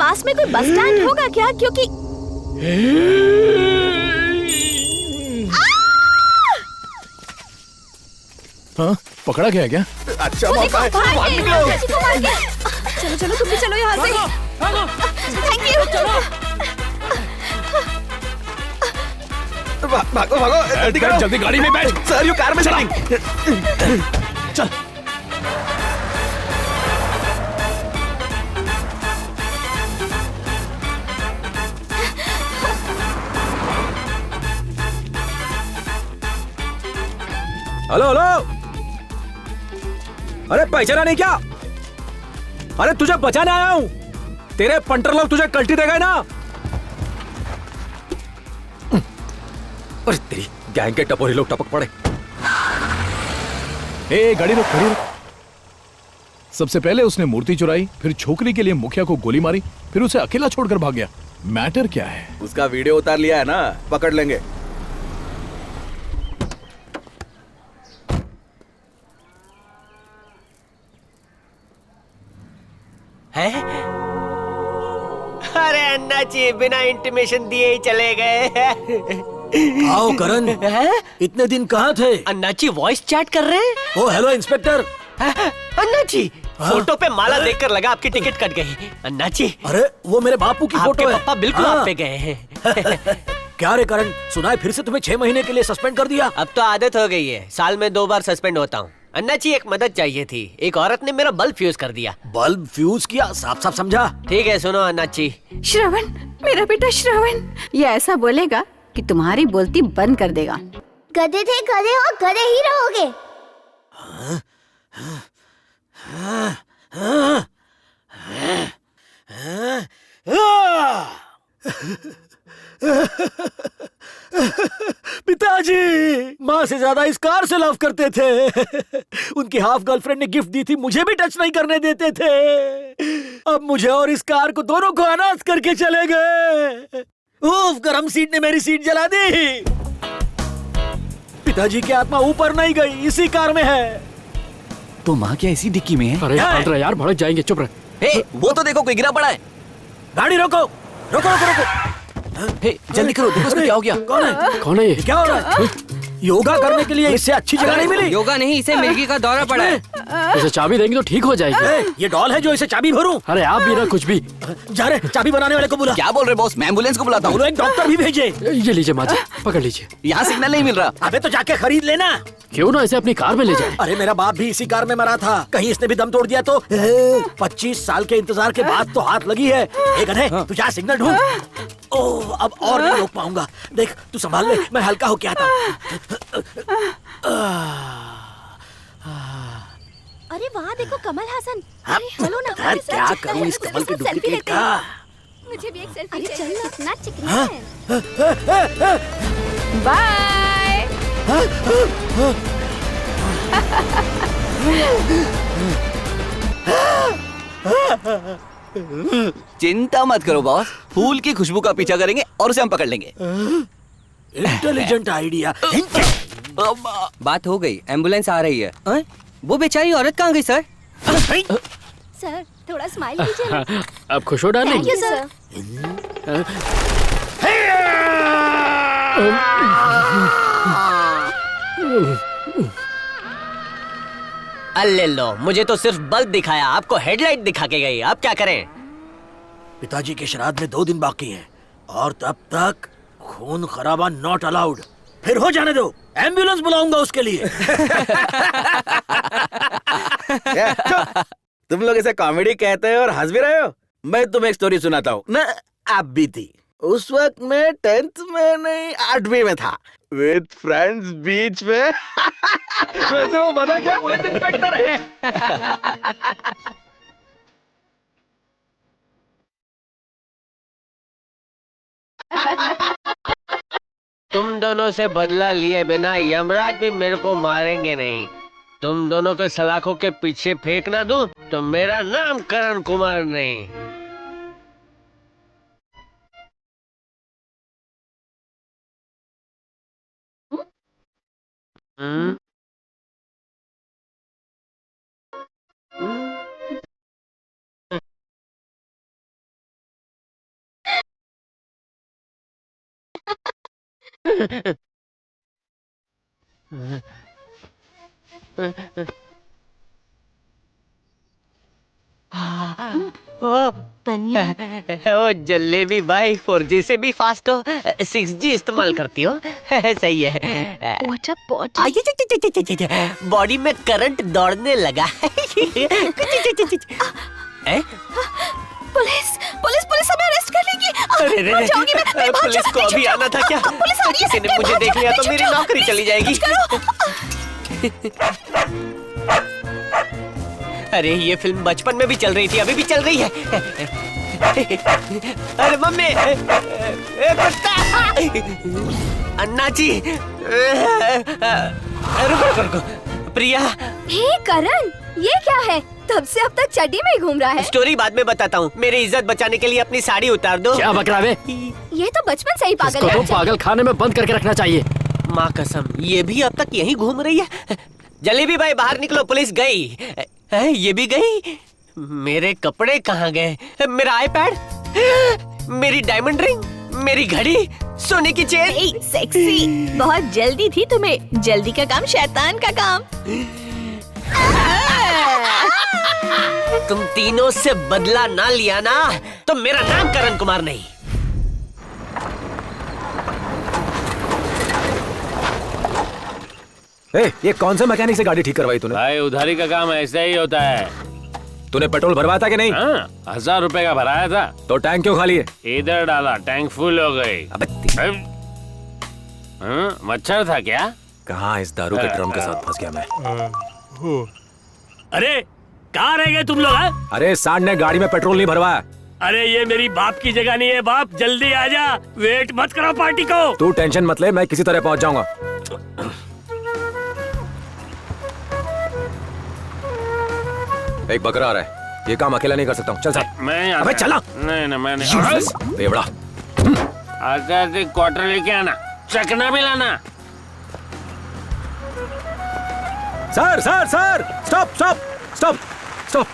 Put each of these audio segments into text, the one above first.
पास में कोई bus stand होगा क्या? क्योंकि हाँ, पकड़ा गया क्या? अच्छा मौका है। चलो चलो तुम भी चलो यहाँ से। Thank you. भागो भागो, जल्दी करो। जल्दी गाड़ी में बैठ। सर यू कार में चला। चल। हेलो हेलो, अरे पहचाना नहीं क्या? अरे तुझे बचाने आया हूँ। तेरे पंटर लोग तुझे कल्टी दे गए ना। अरे तेरी गैंग के टपोरी लोग टपक पड़े। ए गाड़ी रोक, गाड़ी रोक। सबसे पहले उसने मूर्ति चुराई, फिर छोकरी के लिए मुखिया को गोली मारी, फिर उसे अकेला छोड़कर भाग गया। मैटर क्या है? उसका वीडियो उतार लिया है ना, पकड़ लेंगे। है? अरे अन्ना जी बिना इंटीमेशन दिए ही चले गए। आओ करण, इतने दिन कहाँ थे? अन्ना जी वॉइस चैट कर रहे हैं। ओ हेलो इंस्पेक्टर। अन्ना जी फोटो पे माला देखकर लगा आपकी टिकट कट गई। अन्ना जी अरे वो मेरे बापू की फोटो आपके है। पापा बिल्कुल हाँ। आप पे गए हैं। क्या रे करण, सुना है फिर से तुम्हें 6 महीने के लिए सस्पेंड कर दिया? अब तो आदत हो गई है, साल में 2 बार सस्पेंड होता हूँ। अन्ना जी एक मदद चाहिए थी, एक औरत ने मेरा बल्ब फ्यूज कर दिया। बल्ब फ्यूज किया? साफ साफ समझा। ठीक है सुनो अन्ना जी। श्रवण, मेरा बेटा श्रवण, ये ऐसा बोलेगा कि तुम्हारी बोलती बंद कर देगा। गधे थे गधे हो, गधे ही रहोगे। पिताजी माँ से ज्यादा इस कार से लव करते थे। उनकी हाफ गर्लफ्रेंड ने गिफ्ट दी थी, मुझे भी टच नहीं करने देते थे। अब मुझे और इस कार को दोनों को अनाथ करके चले गए। उफ, गरम सीट ने मेरी सीट जला दी। पिताजी की आत्मा ऊपर नहीं गई, इसी कार में है। तो माँ क्या इसी डिक्की में है? अरे यार, भड़क जाएंगे, चुप रह। वो तो देखो कोई गिरा पड़ा है। गाड़ी रोको रोको रोको रोको। जल्दी करो, देखो उसको क्या हो गया। कौन है ये? क्या हो रहा है? योगा करने के लिए इससे अच्छी जगह नहीं मिली। योगा नहीं, इसे मिर्गी का दौरा पड़ा है। इसे चाबी देंगे तो ठीक हो जाएगी। ये डॉल है जो इसे चाबी भरूं? अरे आप भी ना कुछ भी। जा रहे चाबी बनाने वाले को बुला। क्या बोल रहे बॉस? मैं एम्बुलेंस को बुलाता हूँ। बोलो एक डॉक्टर भी भेजे। ये लीजिए माँ जी, पकड़ लीजिए। यहाँ सिग्नल नहीं मिल रहा। अबे तो जाके खरीद लेना। क्यों ना इसे अपनी कार में ले जाए। अरे मेरा बाप भी इसी कार में मरा था, कहीं इसने भी दम तोड़ दिया तो। 25 साल के इंतजार के बाद तो हाथ लगी है। एक गधे, तू जा सिग्नल ढूंढ। ओह, अब और नहीं रोक पाऊंगा। देख तू संभाल ले, मैं हल्का होके आता हूँ। अरे वहाँ देखो कमल हासन। हाँ, अरे चलो ना। यार, क्या करूं इस कमल के डुप्लीकेट का? मुझे भी एक सेल्फी चाहिए। कितना चिकना है। बाय। चिंता मत करो बॉस, फूल की खुशबू का पीछा करेंगे और उसे हम पकड़ लेंगे। Intelligent idea. बात हो गई, एम्बुलेंस आ रही है। वो बेचारी औरत कहाँ गई सर? सर थोड़ा स्माइल कीजिए ना। अब खुश हो डालेंगे। Thank you sir. अल्ले लो, मुझे तो सिर्फ बल्ब दिखाया, आपको हेडलाइट दिखा के गई। आप क्या करें? पिताजी के श्राद्ध में 2 दिन बाकी हैं और तब तक खून खराबा नॉट अलाउड। फिर हो जाने दो, एम्बुलेंस बुलाऊंगा उसके लिए। तुम लोग इसे कॉमेडी कहते हो और हंस भी रहे हो। मैं तुम्हें एक स्टोरी सुनाता हूँ ना। आप भी थी उस वक्त, मैं 10th में नहीं 8वीं में था, विद फ्रेंड्स बीच में। वैसे वो बना क्या, पुलिस इंस्पेक्टर है। तुम दोनों से बदला लिए बिना यमराज भी मेरे को मारेंगे नहीं। तुम दोनों को सलाखों के पीछे फेंक ना दूं तो मेरा नाम करण कुमार नहीं। ओ जलेबी भाई 4G से भी फास्ट हो, 6G इस्तेमाल करती हो। सही है। What a body. बॉडी में करंट दौड़ने लगा। पुलिस पुलिस पुलिस हमें अरेस्ट कर लेगी। अरे भाग जाऊंगी मैं भाग पुलिस को अभी आना था क्या? पुलिस आ रही है, किसी ने मुझे देख लिया तो मेरी नौकरी चली जाएगी। अरे ये फिल्म बचपन में भी चल रही थी, अभी भी चल रही है। अरे मम्मी, कुत्ता, अन्ना जी, रुको, प्रिया। हे करण, ये क्या है? तब से अब तक चड्डी में ही घूम रहा है। स्टोरी बाद में बताता हूँ, मेरी इज्जत बचाने के लिए अपनी साड़ी उतार दो। क्या बक रहा है? ये तो बचपन से ही पागल इसको है। तो पागल खाने में बंद करके रखना चाहिए। माँ कसम, ये भी अब तक यहीं घूम रही है। जलेबी भाई बाहर निकलो, पुलिस गई। ये भी गई। मेरे कपड़े कहाँ गए? मेरा आईपैड, मेरी डायमंड रिंग, मेरी घड़ी, सोने की चेन। सेक्सी, बहुत जल्दी थी तुम्हें। जल्दी का काम शैतान का काम। तुम तीनों से बदला ना लिया ना तो मेरा नाम करण कुमार नहीं। ये कौन सा मैकेनिक से गाड़ी ठीक करवाई तूने? भाई उधारी का काम ऐसा ही होता है। तूने पेट्रोल भरवाया था कि नहीं? 1000 रुपए का भराया था। तो टैंक क्यों खाली है? इधर डाला, टैंक फुल हो गई। मच्छर था क्या? कहाँ इस दारू के ड्रम के साथ फंस गया मैं। अरे कहाँ रह गए तुम लोग? अरे सांड ने गाड़ी में पेट्रोल नहीं भरवाया। अरे ये मेरी बाप की जगह नहीं है बाप, जल्दी आ जा, वेट मत करो पार्टी को। तू टेंशन मत ले, मैं किसी तरह पहुंच जाऊंगा। एक बकरा आ रहा है, ये काम अकेला नहीं कर सकता हूँ। चल चल। मैं अबे चला। नहीं मैंने बेवड़ा। आकर क्वार्टर लेके आना, चकना भी लाना। Sir sir sir, stop stop stop stop.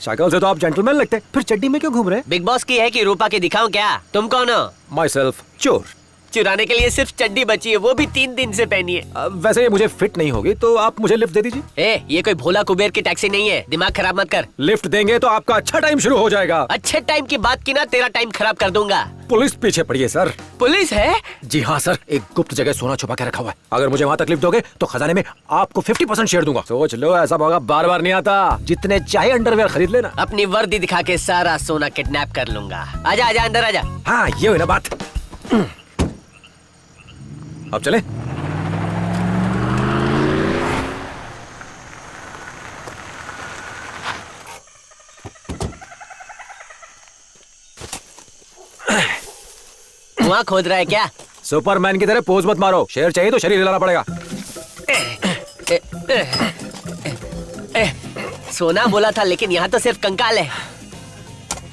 शक्ल से तो आप जेंटलमैन लगते, फिर चड्डी में क्यों घूम रहे? बिग बॉस की है कि रूपा के दिखाऊं क्या? तुम कौन हो? माई सेल्फ, चोर। चुराने के लिए सिर्फ चड्डी बची है, वो भी 3 दिन से पहनी है। वैसे ये मुझे फिट नहीं होगी, तो आप मुझे लिफ्ट दे दीजिए। ये कोई भोला कुबेर की टैक्सी नहीं है, दिमाग खराब मत कर। लिफ्ट देंगे तो आपका अच्छा टाइम शुरू हो जाएगा। अच्छे टाइम की बात की ना, तेरा टाइम खराब कर दूंगा। पुलिस पीछे पड़ी है सर। पुलिस है? जी हाँ सर, एक गुप्त जगह सोना छुपा के रखा हुआ है। अगर मुझे वहाँ तक लिफ्ट दोगे तो खजाने में आपको 50% शेयर दूंगा। सोच लो, ऐसा मौका बार बार नहीं आता। जितने चाहे अंडरवेयर खरीद लेना। अपनी वर्दी दिखा के सारा सोना किडनैप कर लूंगा। आजा आजा अंदर आजा। हाँ ये हुई ना बात। अब चले। वहाँ खोद रहा है क्या? सुपरमैन की तरह पोज मत मारो, शेर चाहिए तो शरीर हिलाना पड़ेगा। सोना बोला था, लेकिन यहाँ तो सिर्फ कंकाल है।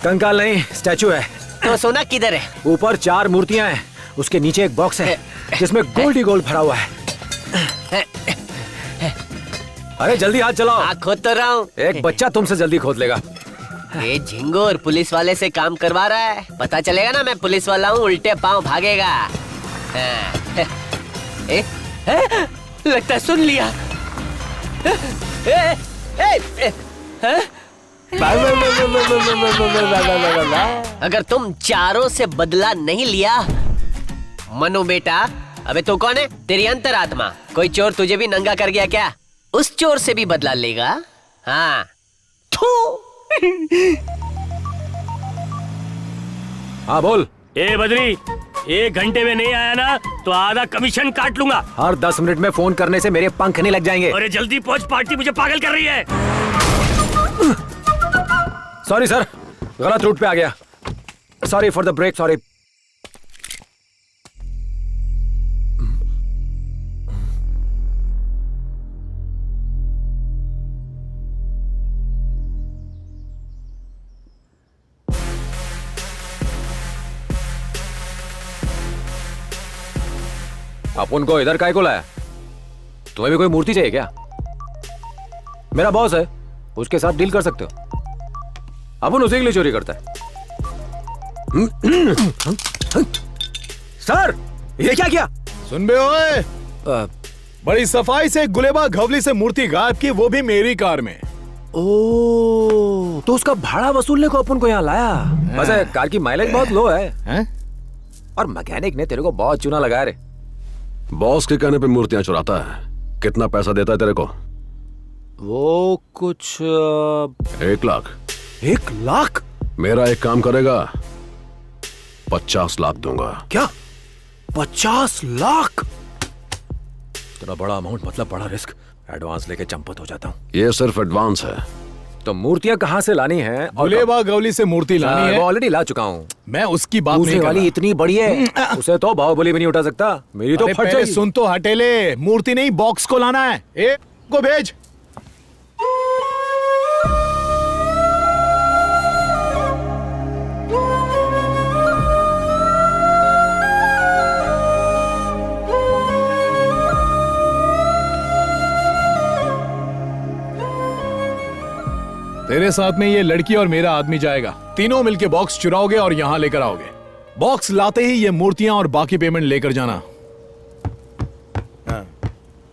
कंकाल नहीं, स्टैचू है। तो सोना किधर है? ऊपर 4 मूर्तियां हैं, उसके नीचे एक बॉक्स है जिसमें गोल्ड ही गोल्ड भरा हुआ है। अरे जल्दी हाथ चलाओ। खोद तो रहा हूँ। एक बच्चा तुमसे जल्दी खोद लेगा। ये झिंगोर पुलिस वाले से काम करवा रहा है। पता चलेगा ना मैं पुलिस वाला हूँ, उल्टे पांव भागेगा। लगता है सुन लिया। अगर तुम चारों से बदला नहीं लिया, मनु बेटा, अबे तू कौन है? तेरी अंतरात्मा। कोई चोर तुझे भी नंगा कर गया क्या? उस चोर से भी बदला लेगा? हाँ। हाँ बोल। ए बद्री, 1 घंटे में नहीं आया ना तो आधा कमीशन काट लूंगा। हर 10 मिनट में फोन करने से मेरे पंख नहीं लग जाएंगे। अरे जल्दी पहुंच, पार्टी मुझे पागल कर रही है। सॉरी सर, गलत रूट पे आ गया। Sorry for the break, sorry. अपन को इधर काय को लाया? तुम्हें भी कोई मूर्ति चाहिए क्या? मेरा बॉस है, उसके साथ डील कर सकते हो। अपन उसी के लिए चोरी करता है। सर ये क्या किया? सुन बे ओए, बड़ी सफाई से गुलेबा घवली से मूर्ति गायब की, वो भी मेरी कार में। ओ, तो उसका भाड़ा वसूलने को अपन को यहाँ लाया। वैसे कार की माइलेज बहुत लो है, हैं? और मैकेनिक ने तेरे को बहुत चूना लगाया रे। बॉस के कहने पे मूर्तियां चुराता है। कितना पैसा देता है तेरे को? वो कुछ 1 लाख। 1 लाख? मेरा एक काम करेगा, 50 लाख दूंगा। क्या 50 लाख? इतना बड़ा अमाउंट मतलब बड़ा रिस्क। एडवांस लेके चंपत हो जाता हूँ। ये सिर्फ एडवांस है। तो मूर्तियां कहाँ से लानी है? गुलेबा घवली से मूर्ति लानी है। वो ऑलरेडी ला चुका हूँ। मैं उसकी बात नहीं कर वाली रहा। इतनी बड़ी है, उसे तो बाहुबली भी नहीं उठा सकता। मेरी तो अरे फट पहले जाएगी। सुन तो हटेले, मूर्ति नहीं बॉक्स को लाना है। ए को भेज। तेरे साथ में ये लड़की और मेरा आदमी जाएगा। तीनों मिलके बॉक्स चुराओगे और यहां लेकर आओगे। बॉक्स लाते ही ये मूर्तियां और बाकी पेमेंट लेकर जाना। हाँ,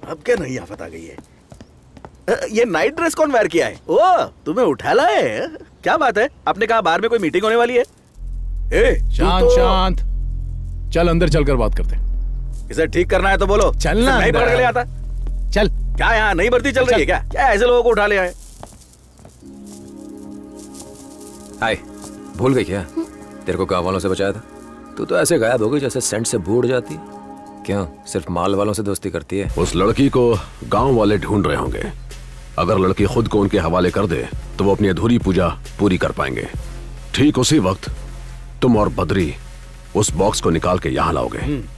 अब क्या नहीं आफत आ गई है? ये नाइट ड्रेस कौन वेयर किया है? ओ, तुम्हें उठा लाए? क्या बात है? आपने कहा बाहर में कोई मीटिंग होने वाली है? शांत शांत, चल अंदर चलकर बात करते हैं। इसे ठीक करना है तो बोलो। चलना नहीं पकड़ के ले आता। चल। क्या यहाँ नई भर्ती चल रही है क्या? क्या ऐसे लोगों को उठा ले आए? हाय, भूल गई क्या? तेरे को गाँव वालों से बचाया था। तू तो ऐसे गायब हो गई जैसे सेंट से बूढ़ जाती है। क्यों, सिर्फ माल वालों से दोस्ती करती है? उस लड़की को गांव वाले ढूंढ रहे होंगे। अगर लड़की खुद को उनके हवाले कर दे तो वो अपनी अधूरी पूजा पूरी कर पाएंगे। ठीक उसी वक्त तुम और बद्री उस बॉक्स को निकाल के यहाँ लाओगे।